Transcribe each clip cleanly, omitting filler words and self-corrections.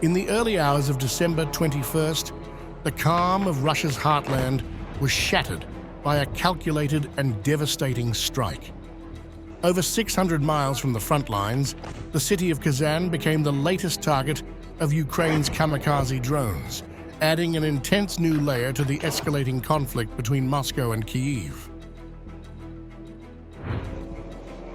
In the early hours of December 21st, the calm of Russia's heartland was shattered by a calculated and devastating strike. Over 600 miles from the front lines, the city of Kazan became the latest target of Ukraine's kamikaze drones, adding an intense new layer to the escalating conflict between Moscow and Kyiv.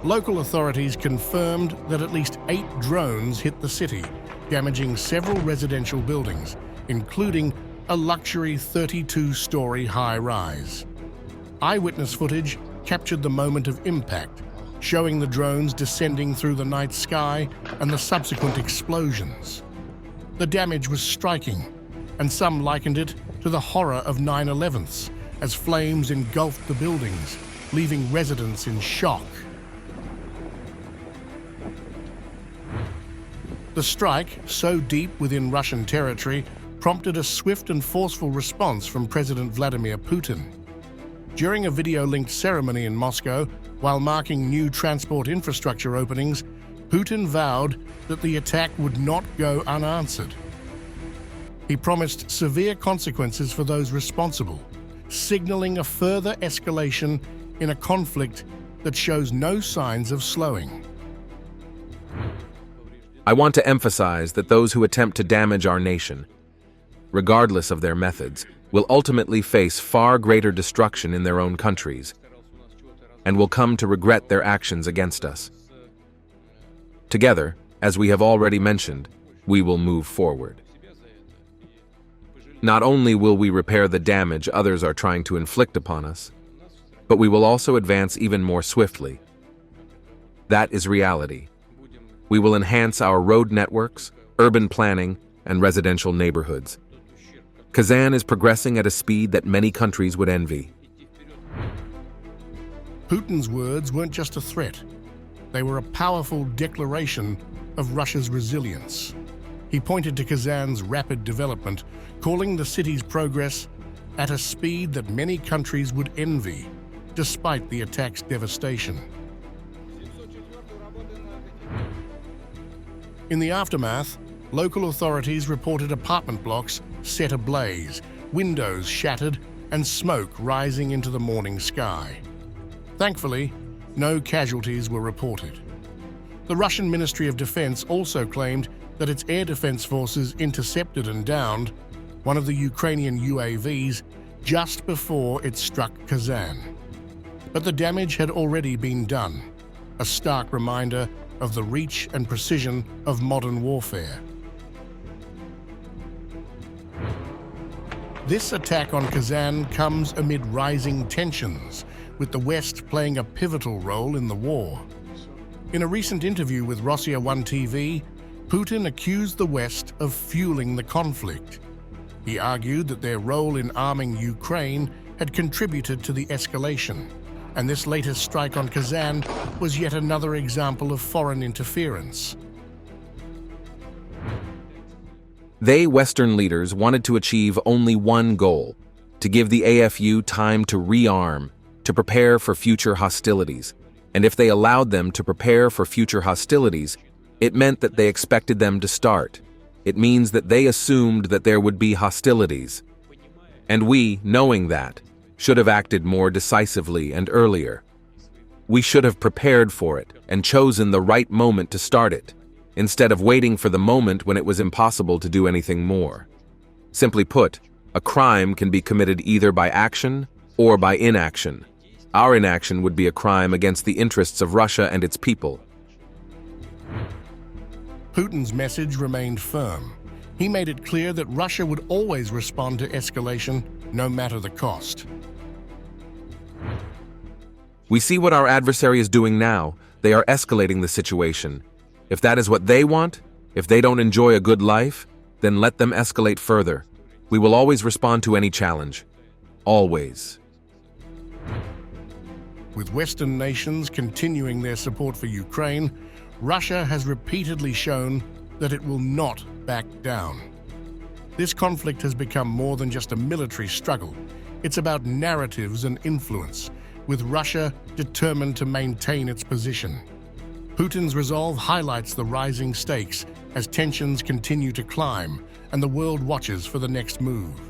Local authorities confirmed that at least 8 drones hit the city, damaging several residential buildings, including a luxury 32-story high-rise. Eyewitness footage captured the moment of impact, showing the drones descending through the night sky and the subsequent explosions. The damage was striking, and some likened it to the horror of 9/11s, as flames engulfed the buildings, leaving residents in shock. The strike, so deep within Russian territory, prompted a swift and forceful response from President Vladimir Putin. During a video-linked ceremony in Moscow, while marking new transport infrastructure openings, Putin vowed that the attack would not go unanswered. He promised severe consequences for those responsible, signaling a further escalation in a conflict that shows no signs of slowing. I want to emphasize that those who attempt to damage our nation, regardless of their methods, will ultimately face far greater destruction in their own countries and will come to regret their actions against us. Together, as we have already mentioned, we will move forward. Not only will we repair the damage others are trying to inflict upon us, but we will also advance even more swiftly. That is reality. We will enhance our road networks, urban planning, and residential neighborhoods. Kazan is progressing at a speed that many countries would envy. Putin's words weren't just a threat. They were a powerful declaration of Russia's resilience. He pointed to Kazan's rapid development, calling the city's progress at a speed that many countries would envy, despite the attack's devastation. In the aftermath, local authorities reported apartment blocks set ablaze, windows shattered, and smoke rising into the morning sky. Thankfully, no casualties were reported. The Russian Ministry of Defense also claimed that its air defense forces intercepted and downed one of the Ukrainian UAVs just before it struck Kazan. But the damage had already been done, a stark reminder of the reach and precision of modern warfare. This attack on Kazan comes amid rising tensions, with the West playing a pivotal role in the war. In a recent interview with Russia 1 TV, Putin accused the West of fueling the conflict. He argued that their role in arming Ukraine had contributed to the escalation, and this latest strike on Kazan was yet another example of foreign interference. They, Western leaders, wanted to achieve only one goal: to give the AFU time to rearm, to prepare for future hostilities. And if they allowed them to prepare for future hostilities, it meant that they expected them to start. It means that they assumed that there would be hostilities. And we, knowing that, should have acted more decisively and earlier. We should have prepared for it and chosen the right moment to start it, instead of waiting for the moment when it was impossible to do anything more. Simply put, a crime can be committed either by action or by inaction. Our inaction would be a crime against the interests of Russia and its people. Putin's message remained firm. He made it clear that Russia would always respond to escalation, no matter the cost. We see what our adversary is doing now. They are escalating the situation. If that is what they want, if they don't enjoy a good life, then let them escalate further. We will always respond to any challenge. Always. With Western nations continuing their support for Ukraine, Russia has repeatedly shown that it will not back down. This conflict has become more than just a military struggle. It's about narratives and influence, with Russia determined to maintain its position. Putin's resolve highlights the rising stakes as tensions continue to climb and the world watches for the next move.